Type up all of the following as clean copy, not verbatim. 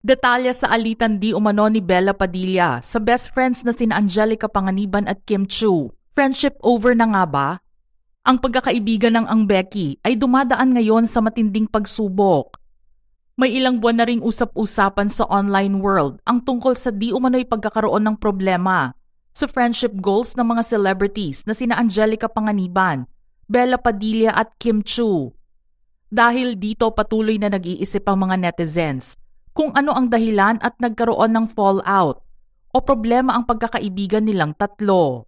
Detalye sa alitan di umano ni Bella Padilla sa best friends na sina Angelica Panganiban at Kim Chiu. Friendship over na nga ba? Ang pagkakaibigan ng Ang Becky ay dumadaan ngayon sa matinding pagsubok. May ilang buwan na ring usap-usapan sa online world ang tungkol sa di umano'y pagkakaroon ng problema sa friendship goals ng mga celebrities na sina Angelica Panganiban, Bella Padilla at Kim Chiu. Dahil dito patuloy na nag-iisip ang mga netizens kung ano ang dahilan at nagkaroon ng fallout o problema ang pagkakaibigan nilang tatlo.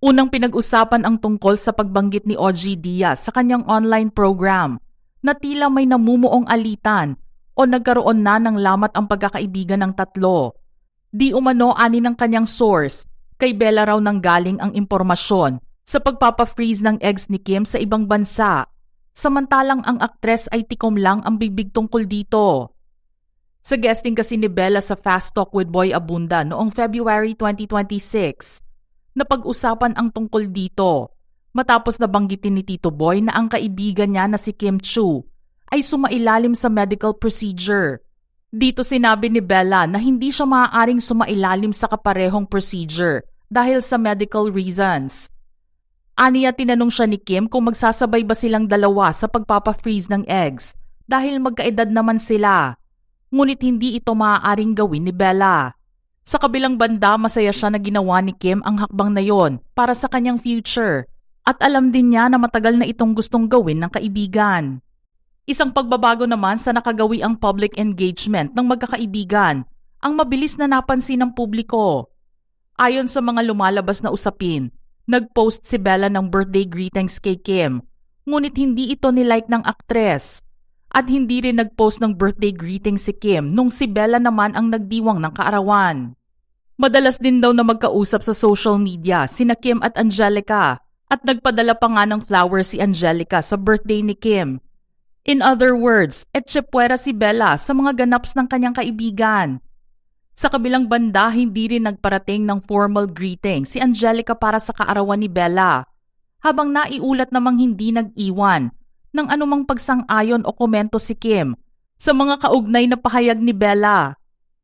Unang pinag-usapan ang tungkol sa pagbanggit ni OG Diaz sa kanyang online program na tila may namumuong alitan o nagkaroon na ng lamat ang pagkakaibigan ng tatlo. Di umano ani ng kanyang source, kay Bella raw nanggaling ang impormasyon sa pagpapa-freeze ng eggs ni Kim sa ibang bansa, samantalang ang aktres ay tikom lang ang bibig tungkol dito. Sa guesting kasi ni Bella sa Fast Talk with Boy Abunda noong February 2026, napag-usapan ang tungkol dito matapos nabanggitin ni Tito Boy na ang kaibigan niya na si Kim Chiu ay sumailalim sa medical procedure. Dito sinabi ni Bella na hindi siya maaaring sumailalim sa kaparehong procedure dahil sa medical reasons. Aniya tinanong siya ni Kim kung magsasabay ba silang dalawa sa pagpapa-freeze ng eggs dahil magkaedad naman sila. Ngunit hindi ito maaaring gawin ni Bella. Sa kabilang banda, masaya siya na ginawa ni Kim ang hakbang na yon para sa kanyang future at alam din niya na matagal na itong gustong gawin ng kaibigan. Isang pagbabago naman sa nakagawi ang public engagement ng magkakaibigan ang mabilis na napansin ng publiko. Ayon sa mga lumalabas na usapin, nag-post si Bella ng birthday greetings kay Kim, ngunit hindi ito nilike ng aktres. At hindi rin nag-post ng birthday greeting si Kim nung si Bella naman ang nagdiwang ng kaarawan. Madalas din daw na magkausap sa social media sina Kim at Angelica at nagpadala pa nga ng flowers si Angelica sa birthday ni Kim. In other words, etsyepwera si Bella sa mga ganaps ng kanyang kaibigan. Sa kabilang banda, hindi rin nagparating ng formal greeting si Angelica para sa kaarawan ni Bella, habang naiulat namang hindi nag-iwan ng anumang pagsang-ayon o komento si Kim sa mga kaugnay na pahayag ni Bella.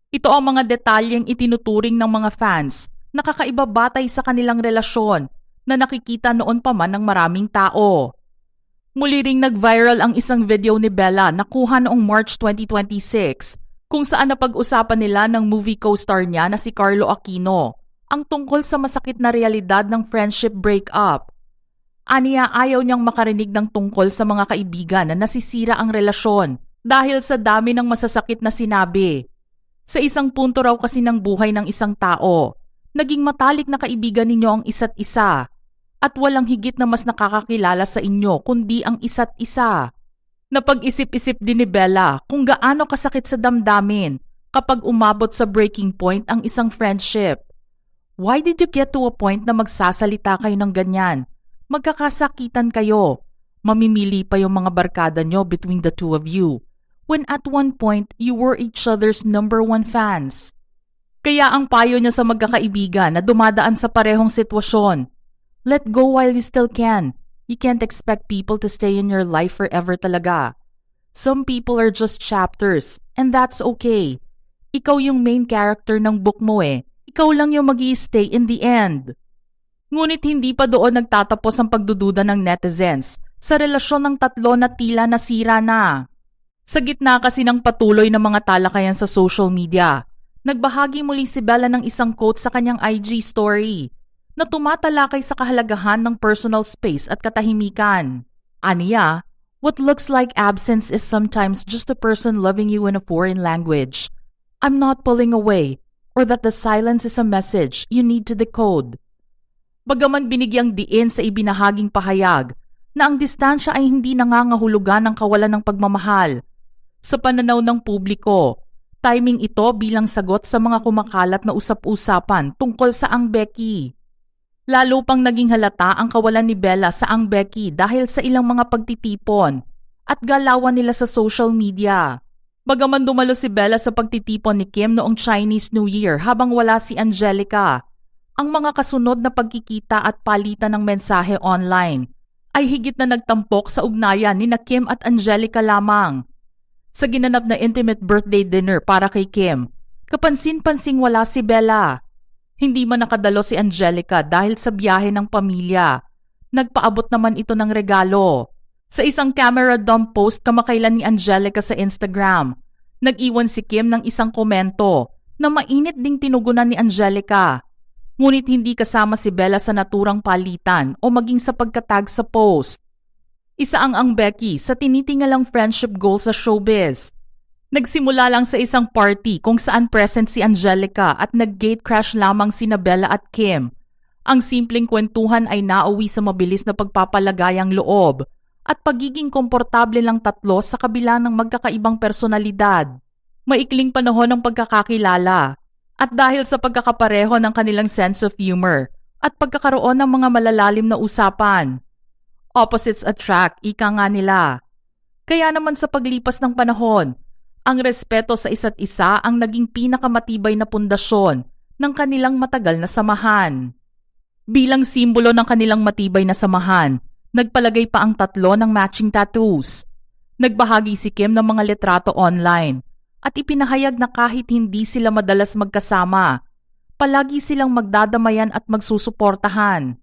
Ito ang mga detalyeng itinuturing ng mga fans na kakaiba batay sa kanilang relasyon na nakikita noon pa man ng maraming tao. Muli ring nag-viral ang isang video ni Bella na kuha noong March 2026 kung saan napag-usapan nila ng movie co-star niya na si Carlo Aquino ang tungkol sa masakit na realidad ng friendship breakup. Aniya ayaw niyang makarinig ng tungkol sa mga kaibigan na nasisira ang relasyon dahil sa dami ng masasakit na sinabi. Sa isang punto raw kasi ng buhay ng isang tao, naging matalik na kaibigan ninyo ang isa't isa at walang higit na mas nakakakilala sa inyo kundi ang isa't isa. Napag-isip-isip din ni Bella kung gaano kasakit sa damdamin kapag umabot sa breaking point ang isang friendship. Why did you get to a point na magsasalita kayo ng ganyan? Magkakasakitan kayo. Mamimili pa yung mga barkada nyo between the two of you, when at one point you were each other's number one fans. Kaya ang payo niya sa magkakaibigan na dumadaan sa parehong sitwasyon, let go while you still can. You can't expect people to stay in your life forever talaga. Some people are just chapters, and that's okay. Ikaw yung main character ng book mo eh. Ikaw lang yung mag-i-stay in the end. Ngunit hindi pa doon nagtatapos ang pagdududa ng netizens sa relasyon ng tatlo na tila nasira na. Sa gitna kasi ng patuloy na mga talakayan sa social media, nagbahagi muli si Bella ng isang quote sa kanyang IG story na tumatalakay sa kahalagahan ng personal space at katahimikan. Aniya, what looks like absence is sometimes just a person loving you in a foreign language. I'm not pulling away, or that the silence is a message you need to decode. Bagaman binigyang diin sa ibinahaging pahayag na ang distansya ay hindi nangangahulugan ng kawalan ng pagmamahal. Sa pananaw ng publiko, timing ito bilang sagot sa mga kumakalat na usap-usapan tungkol sa Ang Becky. Lalo pang naging halata ang kawalan ni Bella sa Ang Becky dahil sa ilang mga pagtitipon at galawan nila sa social media. Bagaman dumalo si Bella sa pagtitipon ni Kim noong Chinese New Year habang wala si Angelica, ang mga kasunod na pagkikita at palitan ng mensahe online ay higit na nagtampok sa ugnayan ni Kim at Angelica lamang. Sa ginanap na intimate birthday dinner para kay Kim, kapansin-pansing wala si Bella. Hindi man nakadalo si Angelica dahil sa biyahe ng pamilya. Nagpaabot naman ito ng regalo. Sa isang camera dump post kamakailan ni Angelica sa Instagram, nag-iwan si Kim ng isang komento na mainit ding tinugunan ni Angelica. Ngunit hindi kasama si Bella sa naturang palitan o maging sa pagkatag sa post. Isa ang Becky sa tinitingalang friendship goal sa showbiz. Nagsimula lang sa isang party kung saan present si Angelica at nag-gate crash lamang sina Bella at Kim. Ang simpleng kwentuhan ay nauwi sa mabilis na pagpapalagayang loob at pagiging komportable lang tatlo sa kabila ng magkakaibang personalidad. Maikling panahon ng pagkakakilala at dahil sa pagkakapareho ng kanilang sense of humor at pagkakaroon ng mga malalalim na usapan. Opposites attract, ika nga nila. Kaya naman sa paglipas ng panahon, ang respeto sa isa't isa ang naging pinakamatibay na pundasyon ng kanilang matagal na samahan. Bilang simbolo ng kanilang matibay na samahan, nagpalagay pa ang tatlo ng matching tattoos. Nagbahagi si Kim ng mga litrato online at ipinahayag na kahit hindi sila madalas magkasama, palagi silang magdadamayan at magsusuportahan.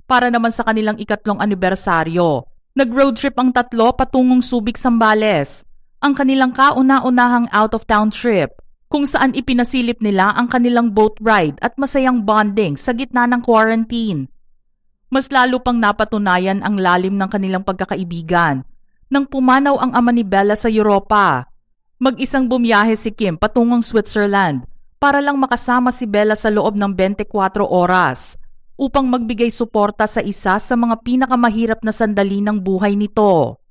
Para naman sa kanilang 3 anibersaryo, nag-road trip ang tatlo patungong Subic, Zambales, ang kanilang kauna-unahang out-of-town trip kung saan ipinasilip nila ang kanilang boat ride at masayang bonding sa gitna ng quarantine. Mas lalo pang napatunayan ang lalim ng kanilang pagkakaibigan nang pumanaw ang ama ni Bella sa Europa. Mag-isang bumiyahe si Kim patungong Switzerland para lang makasama si Bella sa loob ng 24 oras upang magbigay suporta sa isa sa mga pinakamahirap na sandali ng buhay nito.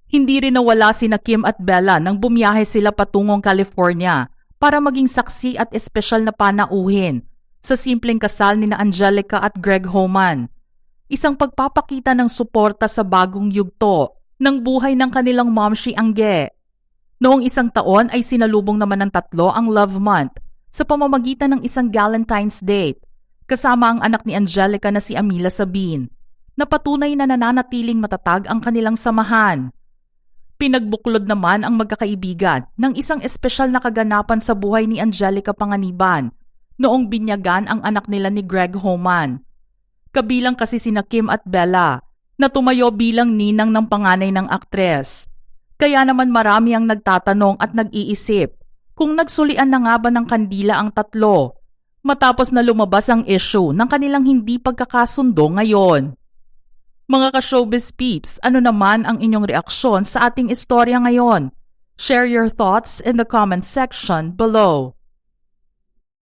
Hindi rin nawala sina Kim at Bella nang bumiyahe sila patungong California para maging saksi at espesyal na panauhin sa simpleng kasal ni na Angelica at Greg Homan. Isang pagpapakita ng suporta sa bagong yugto ng buhay ng kanilang momshi Angge. Noong isang taon ay sinalubong naman ng tatlo ang Love Month sa pamamagitan ng isang Valentine's date kasama ang anak ni Angelica na si Amila Sabine, na patunay na nananatiling matatag ang kanilang samahan. Pinagbuklod naman ang magkakaibigan ng isang espesyal na kaganapan sa buhay ni Angelica Panganiban noong binyagan ang anak nila ni Greg Homan. Kabilang kasi sina Kim at Bella na tumayo bilang ninang ng panganay ng aktres. Kaya naman marami ang nagtatanong at nag-iisip kung nagsulian na nga ba ng kandila ang tatlo matapos na lumabas ang issue ng kanilang hindi pagkakasundo ngayon. Mga ka-showbiz peeps, ano naman ang inyong reaksyon sa ating istorya ngayon? Share your thoughts in the comment section below.